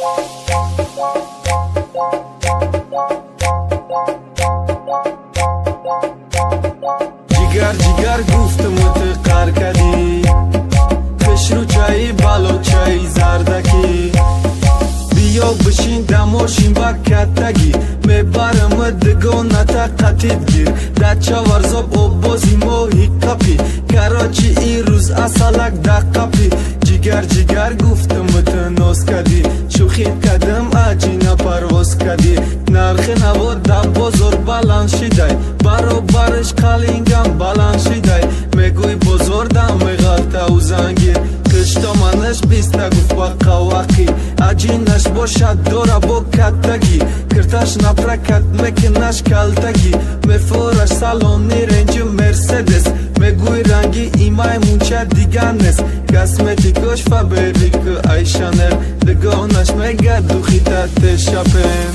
جگر جگر گفتم تو قر کردی، خش رو چای بالو چای زردکی، بیا بشین دماشین با کتگی، میبرم دگو نتا قطید گیر، در چوارزاب او بازی موهی کپی، کراچی ای روز اصالک دقپی. جگر جگر گفتم تو نوز کردی، شوخید کدم اجینا پرواز کردی، نرخ نواد در بازار بلند شدی، برو برش قلینگم بلند شدی، میگوی بازار دم میغلطه و زنگیر، کشتا منش بیسته گفت با قواقی، اجینش باشد داره با کتگی، کرتش نپرکت میکنش کلتگی، میفورش سالونی رنج مرسدس، میگوی رنگی ایمای مونچه دیگر نست، کسمتیکوش فابریک ای شانل، دگانش میگه دوخی تحت شپن.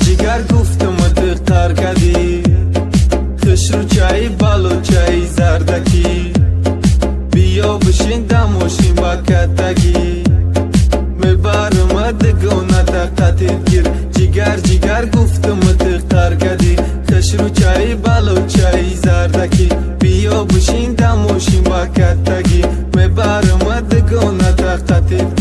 جگر گفتم تو قر کردی، خش رو چای بالو چای زردکی، بیا بشین دماشین با کتگی، میبرم دگو نتا قطید گیر. جگر جگر گفتم تو قر کردی، خش رو چای بالو چای زردکی، بیا بشین دماشین با کتگی، میبرم دگو نتا قطید